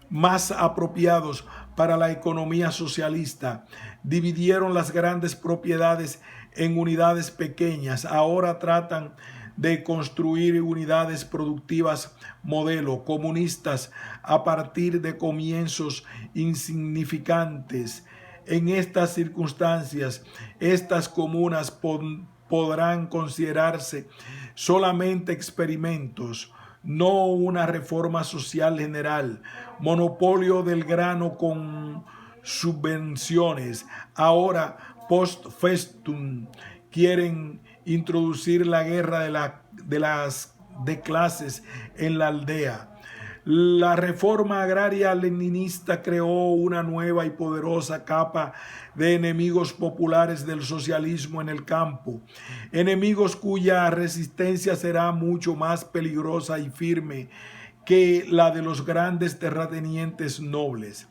más apropiados para la economía socialista. Dividieron las grandes propiedades en unidades pequeñas. Ahora tratan de construir unidades productivas modelo comunistas a partir de comienzos insignificantes. En estas circunstancias, estas comunas podrán considerarse solamente experimentos, no una reforma social general. Monopolio del grano con subvenciones. Ahora, post festum, quieren introducir la guerra de clases en la aldea. La reforma agraria leninista creó una nueva y poderosa capa de enemigos populares del socialismo en el campo, enemigos cuya resistencia será mucho más peligrosa y firme que la de los grandes terratenientes nobles.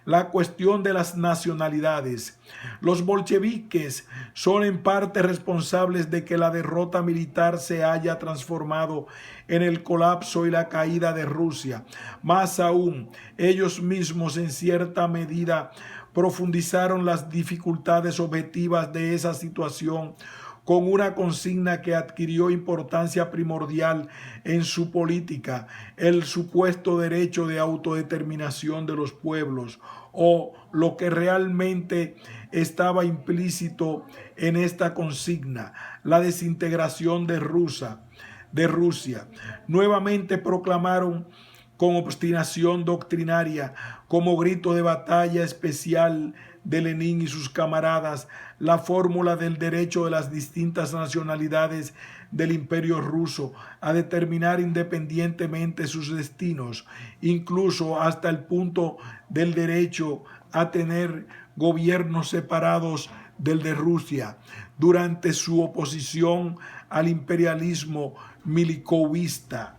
la cuestión de las nacionalidades. Los bolcheviques son en parte responsables de que la derrota militar se haya transformado en el colapso y la caída de Rusia. Más aún, ellos mismos en cierta medida profundizaron las dificultades objetivas de esa situación con una consigna que adquirió importancia primordial en su política: el supuesto derecho de autodeterminación de los pueblos, o lo que realmente estaba implícito en esta consigna, la desintegración de Rusia. Nuevamente proclamaron con obstinación doctrinaria, como grito de batalla especial de Lenin y sus camaradas, la fórmula del derecho de las distintas nacionalidades del Imperio ruso a determinar independientemente sus destinos, incluso hasta el punto del derecho a tener gobiernos separados del de Rusia, durante su oposición al imperialismo milikovista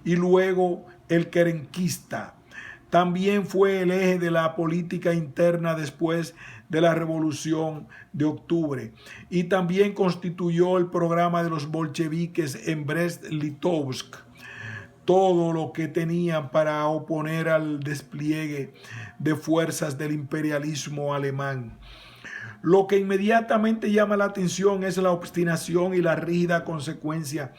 y luego el kerenquista. También fue el eje de la política interna después de la Revolución de Octubre, y también constituyó el programa de los bolcheviques en Brest-Litovsk, todo lo que tenían para oponer al despliegue de fuerzas del imperialismo alemán. Lo que inmediatamente llama la atención es la obstinación y la rígida consecuencia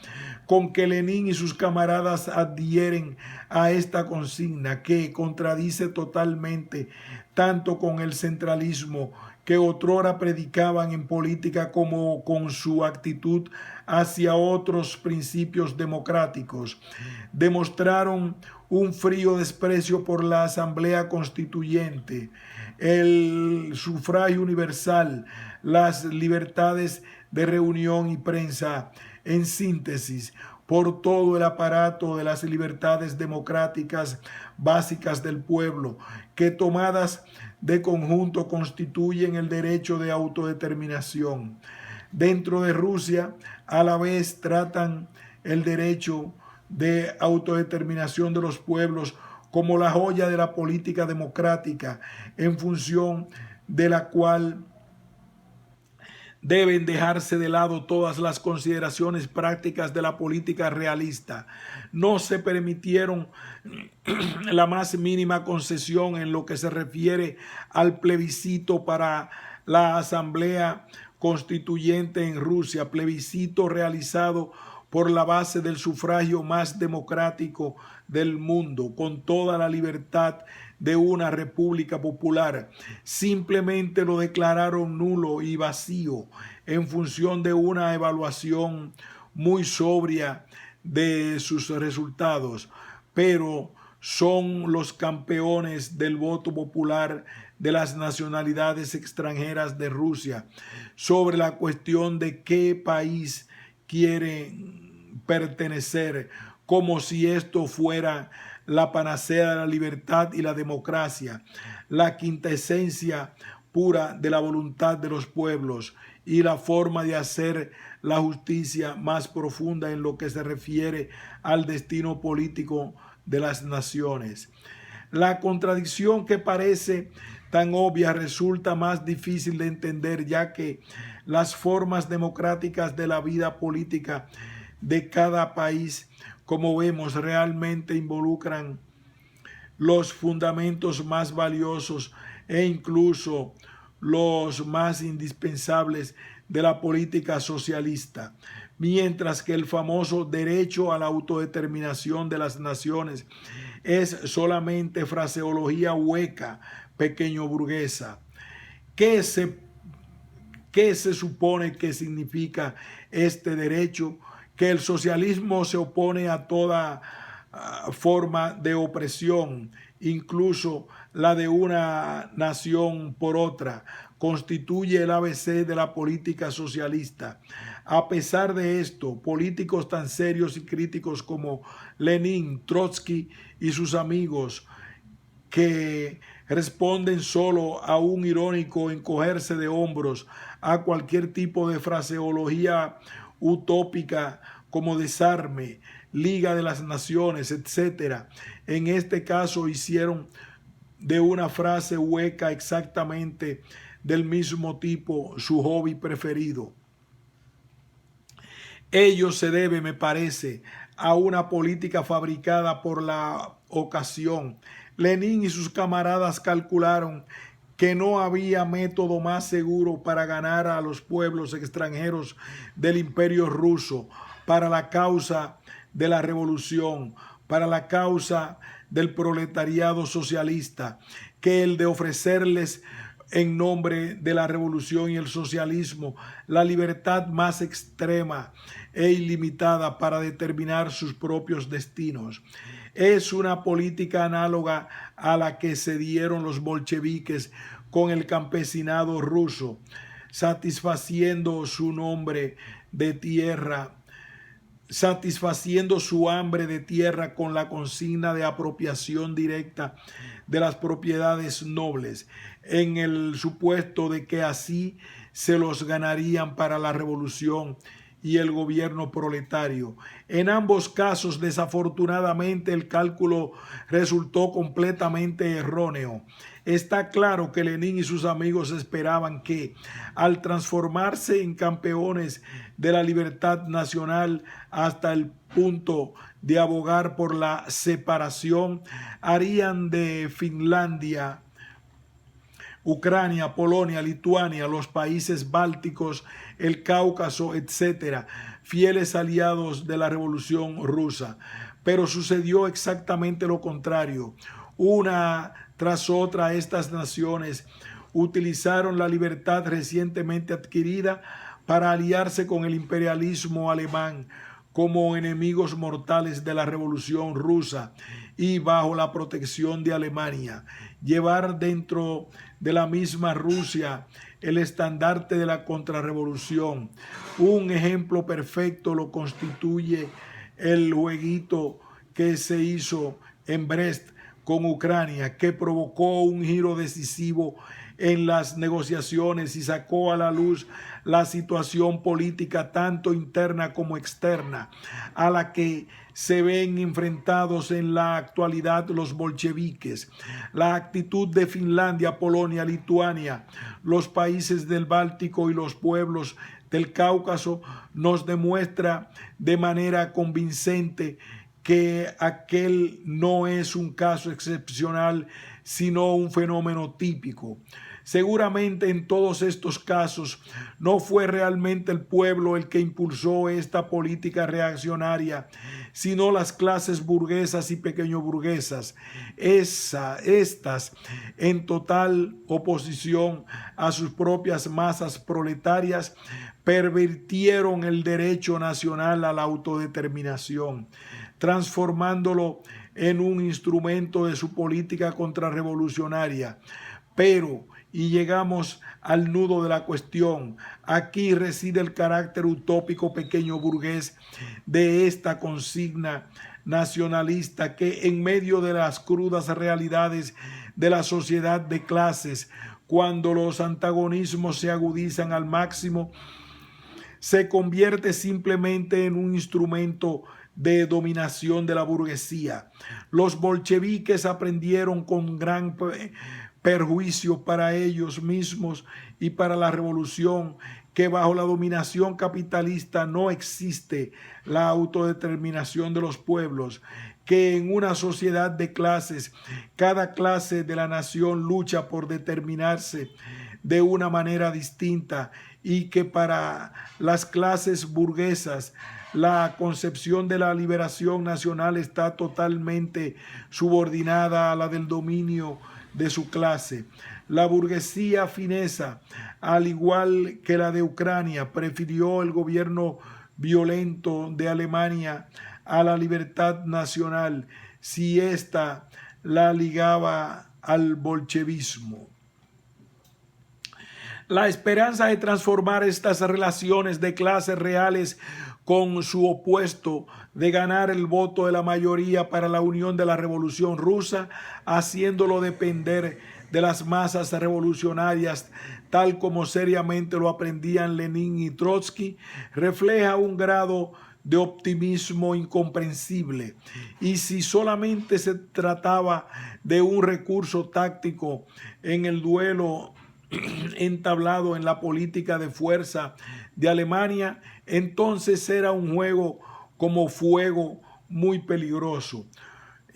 con que Lenin y sus camaradas adhieren a esta consigna, que contradice totalmente tanto con el centralismo que otrora predicaban en política como con su actitud hacia otros principios democráticos. Demostraron un frío desprecio por la Asamblea Constituyente, el sufragio universal, las libertades de reunión y prensa, en síntesis, por todo el aparato de las libertades democráticas básicas del pueblo, que tomadas de conjunto constituyen el derecho de autodeterminación. Dentro de Rusia, a la vez tratan el derecho de autodeterminación de los pueblos como la joya de la política democrática, en función de la cual deben dejarse de lado todas las consideraciones prácticas de la política realista. No se permitieron la más mínima concesión en lo que se refiere al plebiscito para la Asamblea Constituyente en Rusia, plebiscito realizado por la base del sufragio más democrático del mundo, con toda la libertad de una república popular. Simplemente lo declararon nulo y vacío en función de una evaluación muy sobria de sus resultados, pero son los campeones del voto popular de las nacionalidades extranjeras de Rusia sobre la cuestión de qué país quieren pertenecer, como si esto fuera la panacea de la libertad y la democracia, la quintesencia pura de la voluntad de los pueblos y la forma de hacer la justicia más profunda en lo que se refiere al destino político de las naciones. La contradicción, que parece tan obvia, resulta más difícil de entender, ya que las formas democráticas de la vida política de cada país, como vemos, realmente involucran los fundamentos más valiosos e incluso los más indispensables de la política socialista, mientras que el famoso derecho a la autodeterminación de las naciones es solamente fraseología hueca, pequeño burguesa. ¿Qué se supone que significa este derecho? Que el socialismo se opone a toda forma de opresión, incluso la de una nación por otra, constituye el ABC de la política socialista. A pesar de esto, políticos tan serios y críticos como Lenin, Trotsky y sus amigos, que responden solo a un irónico encogerse de hombros a cualquier tipo de fraseología utópica como desarme, Liga de las Naciones, etc. En este caso hicieron de una frase hueca exactamente del mismo tipo, su hobby preferido. Ello se debe, me parece, a una política fabricada por la ocasión. Lenin y sus camaradas calcularon que no había método más seguro para ganar a los pueblos extranjeros del Imperio ruso, para la causa de la revolución, para la causa del proletariado socialista, que el de ofrecerles en nombre de la revolución y el socialismo la libertad más extrema e ilimitada para determinar sus propios destinos. Es una política análoga a la que se dieron los bolcheviques con el campesinado ruso, satisfaciendo su hambre de tierra con la consigna de apropiación directa de las propiedades nobles, en el supuesto de que así se los ganarían para la revolución y el gobierno proletario. En ambos casos, desafortunadamente, el cálculo resultó completamente erróneo. Está claro que Lenin y sus amigos esperaban que, al transformarse en campeones de la libertad nacional hasta el punto de abogar por la separación, harían de Finlandia, Ucrania, Polonia, Lituania, los países bálticos, el Cáucaso, etcétera, fieles aliados de la Revolución Rusa. Pero sucedió exactamente lo contrario. Una tras otra, estas naciones utilizaron la libertad recientemente adquirida para aliarse con el imperialismo alemán como enemigos mortales de la Revolución Rusa y bajo la protección de Alemania. Llevar dentro de la misma Rusia el estandarte de la contrarrevolución. Un ejemplo perfecto lo constituye el jueguito que se hizo en Brest con Ucrania, que provocó un giro decisivo en las negociaciones y sacó a la luz la situación política tanto interna como externa a la que se ven enfrentados en la actualidad los bolcheviques. La actitud de Finlandia, Polonia, Lituania, los países del Báltico y los pueblos del Cáucaso nos demuestra de manera convincente que aquel no es un caso excepcional, sino un fenómeno típico. Seguramente en todos estos casos no fue realmente el pueblo el que impulsó esta política reaccionaria, sino las clases burguesas y pequeñoburguesas. Estas, en total oposición a sus propias masas proletarias, pervirtieron el derecho nacional a la autodeterminación, transformándolo en un instrumento de su política contrarrevolucionaria. Pero, y llegamos al nudo de la cuestión, aquí reside el carácter utópico pequeño burgués de esta consigna nacionalista que, en medio de las crudas realidades de la sociedad de clases, cuando los antagonismos se agudizan al máximo, se convierte simplemente en un instrumento de dominación de la burguesía. Los bolcheviques aprendieron con gran perjuicio para ellos mismos y para la revolución que bajo la dominación capitalista no existe la autodeterminación de los pueblos, que en una sociedad de clases, cada clase de la nación lucha por determinarse de una manera distinta y que para las clases burguesas la concepción de la liberación nacional está totalmente subordinada a la del dominio de su clase. La burguesía finesa, al igual que la de Ucrania, prefirió el gobierno violento de Alemania a la libertad nacional, si ésta la ligaba al bolchevismo. La esperanza de transformar estas relaciones de clases reales con su opuesto, de ganar el voto de la mayoría para la unión de la Revolución Rusa, haciéndolo depender de las masas revolucionarias, tal como seriamente lo aprendían Lenin y Trotsky, refleja un grado de optimismo incomprensible. Y si solamente se trataba de un recurso táctico en el duelo entablado en la política de fuerza de Alemania, entonces era un juego como fuego muy peligroso.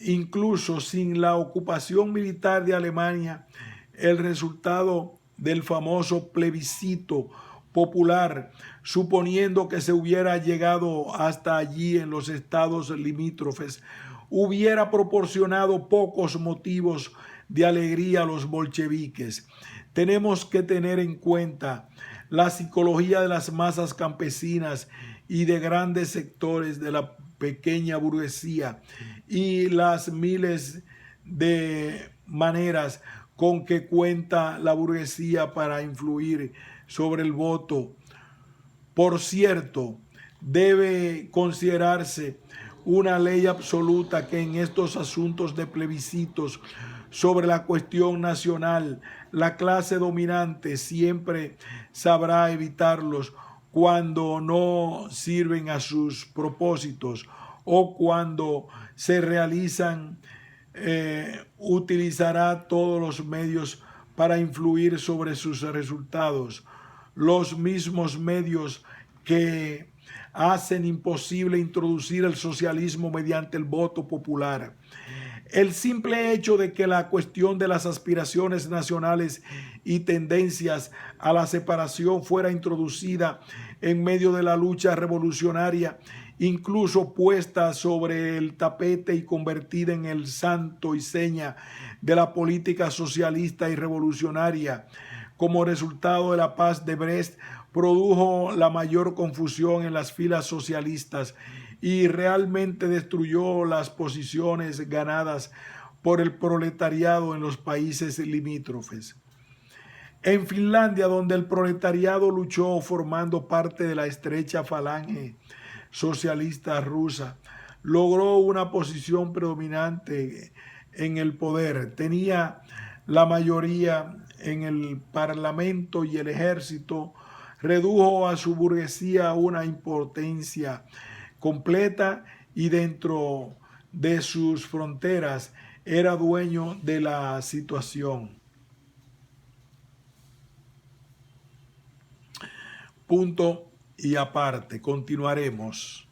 Incluso sin la ocupación militar de Alemania, el resultado del famoso plebiscito popular, suponiendo que se hubiera llegado hasta allí en los estados limítrofes, hubiera proporcionado pocos motivos de alegría a los bolcheviques. Tenemos que tener en cuenta la psicología de las masas campesinas y de grandes sectores de la pequeña burguesía y las miles de maneras con que cuenta la burguesía para influir sobre el voto. Por cierto, debe considerarse una ley absoluta que en estos asuntos de plebiscitos sobre la cuestión nacional, la clase dominante siempre sabrá evitarlos cuando no sirven a sus propósitos o cuando se realizan, utilizará todos los medios para influir sobre sus resultados, los mismos medios que hacen imposible introducir el socialismo mediante el voto popular. El simple hecho de que la cuestión de las aspiraciones nacionales y tendencias a la separación fuera introducida en medio de la lucha revolucionaria, incluso puesta sobre el tapete y convertida en el santo y seña de la política socialista y revolucionaria, como resultado de la paz de Brest, produjo la mayor confusión en las filas socialistas y realmente destruyó las posiciones ganadas por el proletariado en los países limítrofes. En Finlandia, donde el proletariado luchó formando parte de la estrecha falange socialista rusa, logró una posición predominante en el poder. Tenía la mayoría en el parlamento y el ejército, redujo a su burguesía a una impotencia completa y dentro de sus fronteras era dueño de la situación. Punto y aparte. Continuaremos.